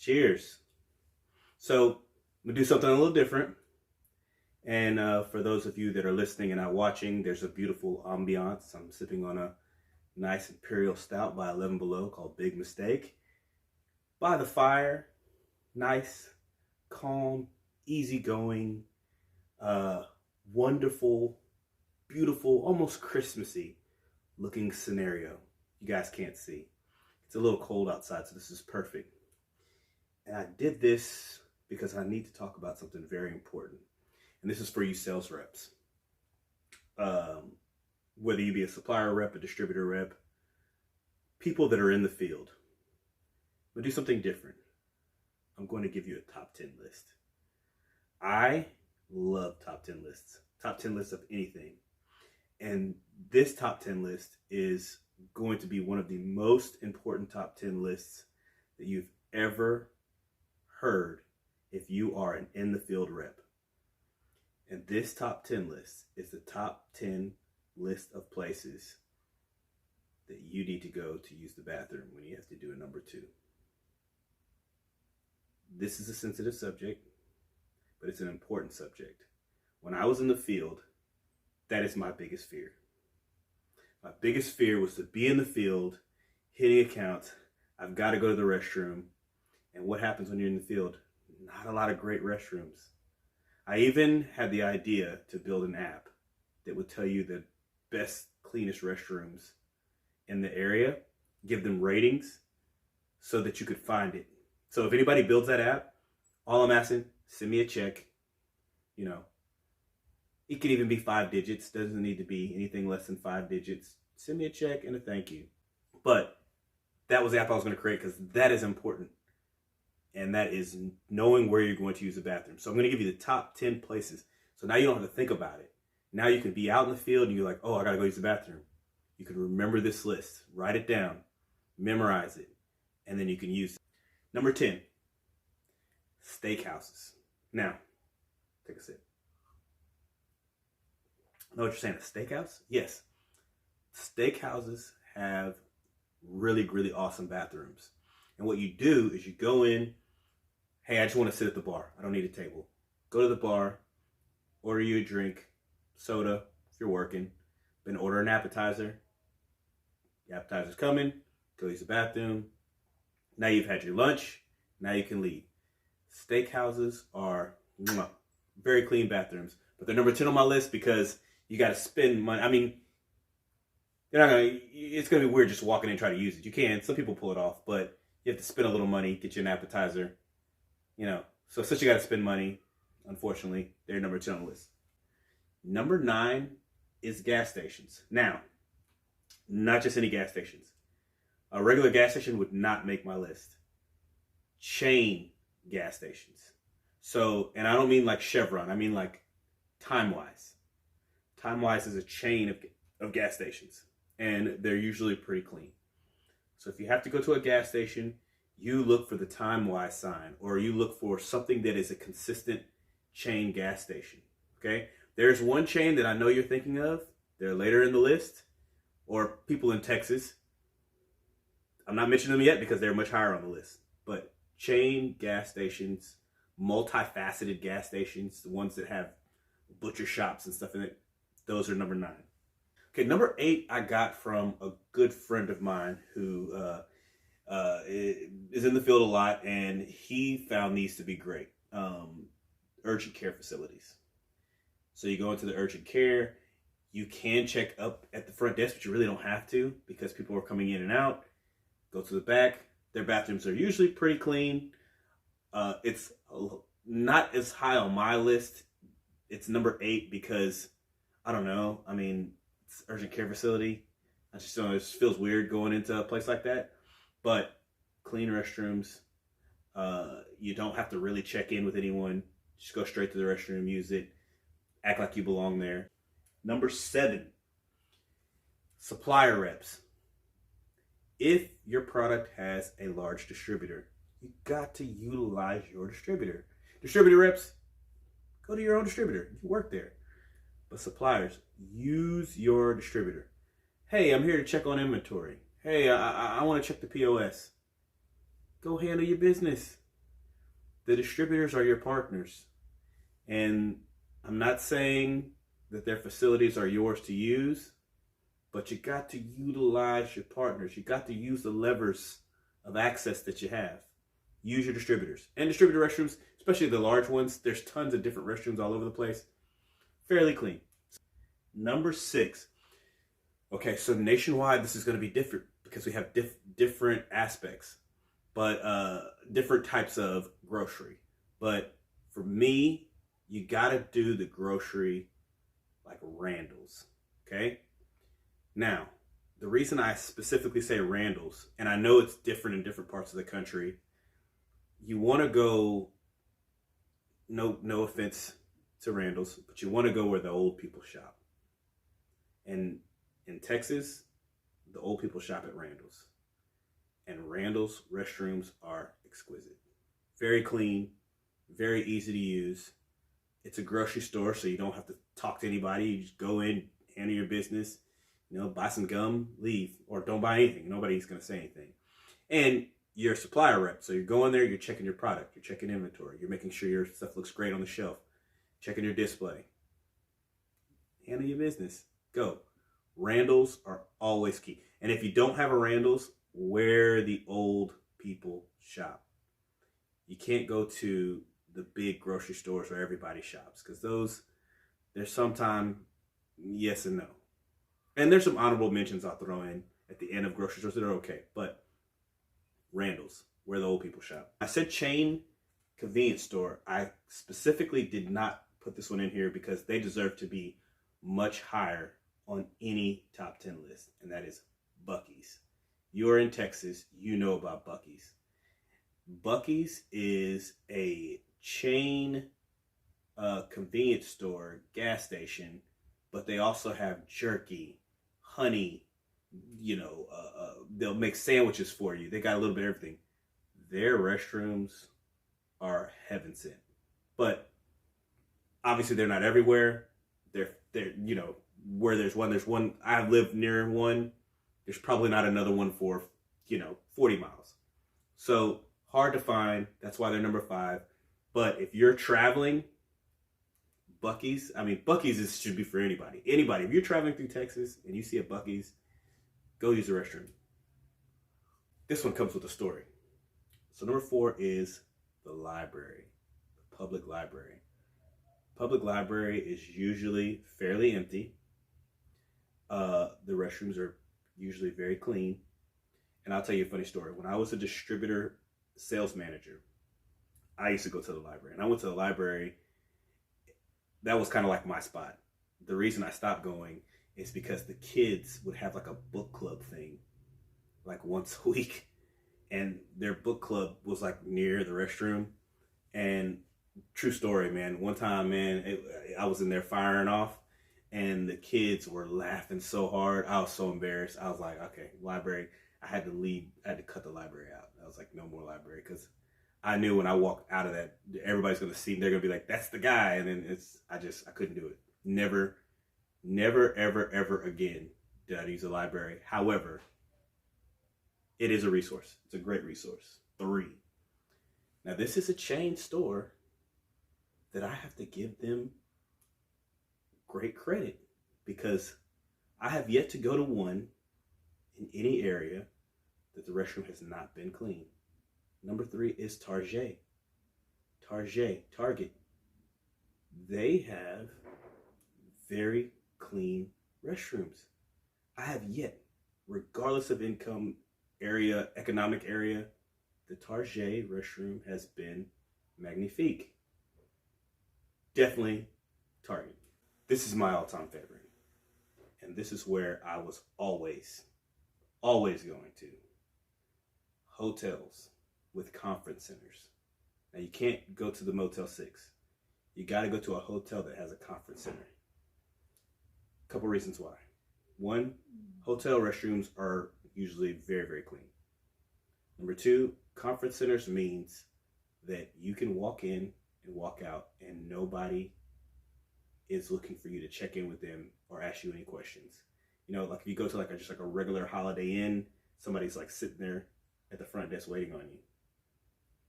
Cheers. So I'm gonna do something a little different. And for those of you that are listening and not watching, there's a beautiful ambiance. I'm sipping on a nice Imperial Stout by 11 Below called Big Mistake. By the fire, nice, calm, easygoing, wonderful, beautiful, almost Christmassy looking scenario. You guys can't see. It's a little cold outside, so this is perfect. And I did this because I need to talk about something very important. And this is for you sales reps. Whether you be a supplier rep, a distributor rep, people that are in the field. But do something different. I'm going to give you a top 10 list. I love top 10 lists. Top 10 lists of anything. And this top 10 list is going to be one of the most important top 10 lists that you've ever heard if you are an in the field rep. And this top 10 list is the top 10 list of places that you need to go to use the bathroom when you have to do a number 2. This is a sensitive subject, but it's an important subject. When I was in the field, that is my biggest fear. My biggest fear was to be in the field, hitting accounts. I've got to go to the restroom. And what happens when you're in the field? Not a lot of great restrooms. I even had the idea to build an app that would tell you the best, cleanest restrooms in the area, give them ratings so that you could find it. So if anybody builds that app, all I'm asking, send me a check. You know, it can even be 5 digits. Doesn't need to be anything less than 5 digits. Send me a check and a thank you. But that was the app I was going to create because that is important. And that is knowing where you're going to use the bathroom. So I'm going to give you the top 10 places. So now you don't have to think about it. Now you can be out in the field and you're like, oh, I got to go use the bathroom. You can remember this list, write it down, memorize it, and then you can use it. Number 10, steakhouses. Now, take a sip. Know what you're saying, a steakhouse? Yes. Steakhouses have really, really awesome bathrooms. And what you do is you go in, hey, I just want to sit at the bar. I don't need a table. Go to the bar, order you a drink, soda, if you're working, then order an appetizer. The appetizer's coming, go use the bathroom. Now you've had your lunch, now you can leave. Steakhouses are very clean bathrooms, but they're number 10 on my list because you got to spend money. I mean, it's going to be weird just walking in and try to use it. You can, some people pull it off, but you have to spend a little money, get you an appetizer, So since you got to spend money, unfortunately, they're number 10 on the list. Number 9 is gas stations. Now, not just any gas stations. A regular gas station would not make my list. Chain gas stations. So, and I don't mean like Chevron. I mean like Time-Wise. Time-Wise is a chain of gas stations. And they're usually pretty clean. So if you have to go to a gas station, you look for the Time-Wise sign. Or you look for something that is a consistent chain gas station. Okay? There's one chain that I know you're thinking of. They're later in the list. Or people in Texas. I'm not mentioning them yet because they're much higher on the list. But chain gas stations, multifaceted gas stations, the ones that have butcher shops and stuff in it, those are number 9. Okay, number 8 I got from a good friend of mine who is in the field a lot, and he found these to be great. Urgent care facilities. So you go into the urgent care, you can check up at the front desk, but you really don't have to because people are coming in and out. Go to the back. Their bathrooms are usually pretty clean. It's not as high on my list. It's number 8 because, I don't know, I mean, it's an urgent care facility. I just don't know, it just feels weird going into a place like that. But clean restrooms. You don't have to really check in with anyone. Just go straight to the restroom, use it, act like you belong there. Number 7, supplier reps. If your product has a large distributor, you got to utilize your distributor. Distributor reps, go to your own distributor. You work there. But suppliers, use your distributor. Hey, I'm here to check on inventory. Hey, I want to check the POS. Go handle your business. The distributors are your partners. And I'm not saying that their facilities are yours to use, but you got to utilize your partners. You got to use the levers of access that you have. Use your distributors. And distributor restrooms, especially the large ones, there's tons of different restrooms all over the place. Fairly clean. Number 6. Okay, so nationwide, this is going to be different because we have different aspects, but different types of grocery. But for me, you got to do the grocery like Randall's, okay? Now, the reason I specifically say Randall's, and I know it's different in different parts of the country, you want to go, no offense to Randall's, but you want to go where the old people shop. And in Texas, the old people shop at Randall's. And Randall's restrooms are exquisite. Very clean, very easy to use. It's a grocery store, so you don't have to talk to anybody. You just go in, handle your business, buy some gum, leave, or don't buy anything. Nobody's going to say anything. And you're a supplier rep, so you're going there, you're checking your product, you're checking inventory, you're making sure your stuff looks great on the shelf, checking your display. Handle your business. Go. Randall's are always key. And if you don't have a Randall's, where the old people shop. You can't go to the big grocery stores where everybody shops, because there's sometimes yes and no. And there's some honorable mentions I'll throw in at the end of grocery stores that are okay, but Randall's, where the old people shop. I said chain convenience store. I specifically did not put this one in here because they deserve to be much higher on any top 10 list, and that is BUCCEES. You're in Texas, you know about BUCCEES. BUCCEES is a chain convenience store, gas station, but they also have jerky, honey, they'll make sandwiches for you. They got a little bit of everything. Their restrooms are heaven sent. But obviously they're not everywhere. They're where there's one. I live near one. There's probably not another one for 40 miles. So hard to find. That's why they're number 5. But if you're traveling, BUCCEES should be for anybody. Anybody. If you're traveling through Texas and you see a BUCCEES, go use the restroom. This one comes with a story. So number 4 is the library, the public library. Public library is usually fairly empty. The restrooms are usually very clean. And I'll tell you a funny story. When I was a distributor sales manager, I used to go to the library. And I went to the library. That was kind of like my spot. The reason I stopped going is because the kids would have like a book club thing like once a week. And their book club was like near the restroom. And true story, man. One time, man, I was in there firing off. And the kids were laughing so hard. I was so embarrassed. I was like, okay, library. I had to leave. I had to cut the library out. I was like, no more library. Because I knew when I walked out of that, everybody's going to see me. They're going to be like, that's the guy. And then I couldn't do it. Never, ever, ever again did I use a library. However, it is a resource. It's a great resource. 3. Now, this is a chain store that I have to give them great credit, because I have yet to go to one in any area that the restroom has not been clean. Number 3 is Target. They have very clean restrooms. I have yet, regardless of income area, economic area, the Target restroom has been magnifique. Definitely Target. This is my all-time favorite. And this is where I was always going to. Hotels with conference centers. Now, you can't go to the Motel 6. You got to go to a hotel that has a conference center. A couple reasons why. 1, hotel restrooms are usually very, very clean. Number 2, conference centers means that you can walk in and walk out and nobody is looking for you to check in with them or ask you any questions. Like if you go to just a regular Holiday Inn, somebody's like sitting there at the front desk waiting on you.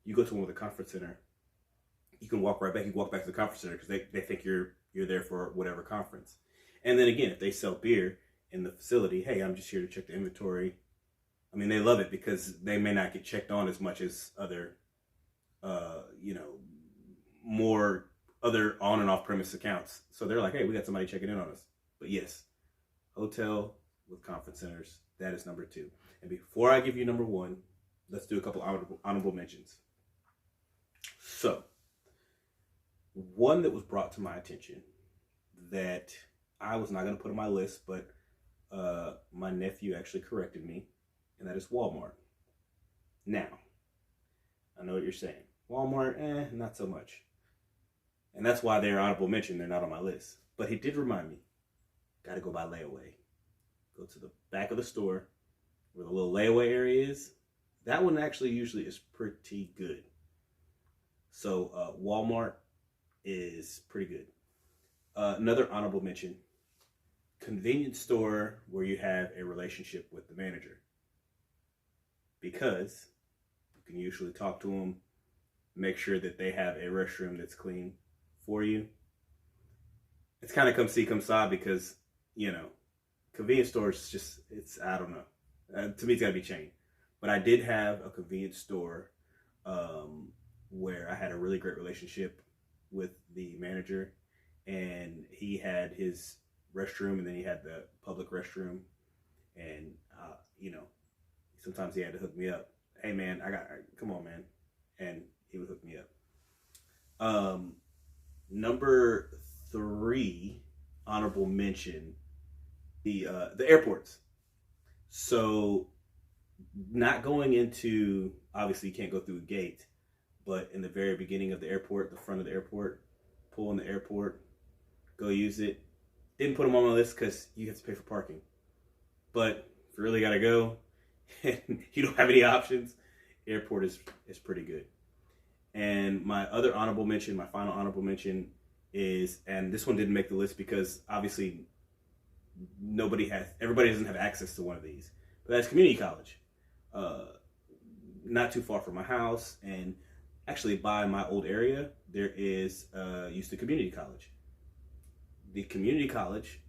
You go to one with a conference center, you can walk right back. You walk back to the conference center because they think you're there for whatever conference. And then again, if they sell beer in the facility, hey, I'm just here to check the inventory. I mean, they love it because they may not get checked on as much as other, more other on and off premise accounts. So they're like, hey, we got somebody checking in on us. But yes, hotel with conference centers, that is number 2. And before I give you number 1, let's do a couple honorable mentions. So, one that was brought to my attention that I was not going to put on my list, but my nephew actually corrected me, and that is Walmart. Now, I know what you're saying. Walmart, not so much. And that's why they're honorable mention. They're not on my list. But he did remind me, got to go by layaway. Go to the back of the store where the little layaway area is. That one actually usually is pretty good. So Walmart is pretty good. Another honorable mention, convenience store where you have a relationship with the manager. Because you can usually talk to them, make sure that they have a restroom that's clean for you. It's kind of come see, come saw because, convenience stores I don't know. To me, it's got to be chain. But I did have a convenience store where I had a really great relationship with the manager, and he had his restroom and then he had the public restroom, and sometimes he had to hook me up. Hey man, come on man, and he would hook me up. Number 3 honorable mention, the airports. So not going into, obviously you can't go through a gate, but in the very beginning of the airport, the front of the airport, pull in the airport, go use it. Didn't put them on my list because you have to pay for parking. But if you really got to go and you don't have any options, airport is pretty good. And my other honorable mention, my final honorable mention is, and this one didn't make the list because obviously everybody doesn't have access to one of these, but that's community college. Not too far from my house, and actually by my old area, there is Houston Community College. The community college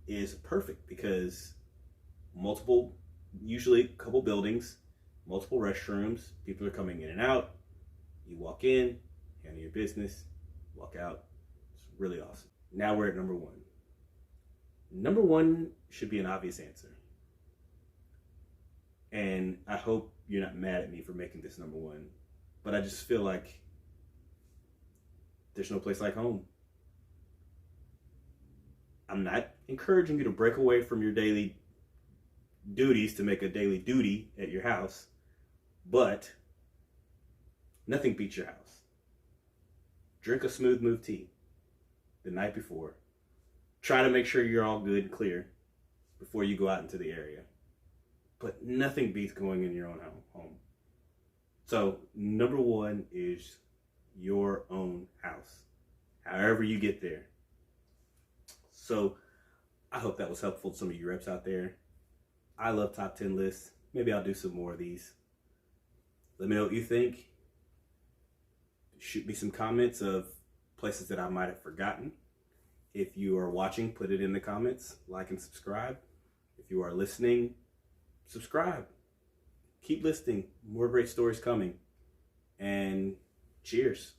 is perfect because usually a couple buildings, multiple restrooms, people are coming in and out. You walk in, handle your business, walk out. It's really awesome. Now we're at number 1. Number 1 should be an obvious answer. And I hope you're not mad at me for making this number 1, but I just feel like there's no place like home. I'm not encouraging you to break away from your daily duties to make a daily duty at your house, but nothing beats your house. Drink a smooth move tea the night before. Try to make sure you're all good and clear before you go out into the area. But nothing beats going in your own home. So number 1 is your own house, however you get there. So I hope that was helpful to some of you reps out there. I love top 10 lists. Maybe I'll do some more of these. Let me know what you think. Shoot me some comments of places that I might have forgotten. If you are watching, put it in the comments. Like and subscribe. If you are listening, subscribe. Keep listening. More great stories coming. And cheers.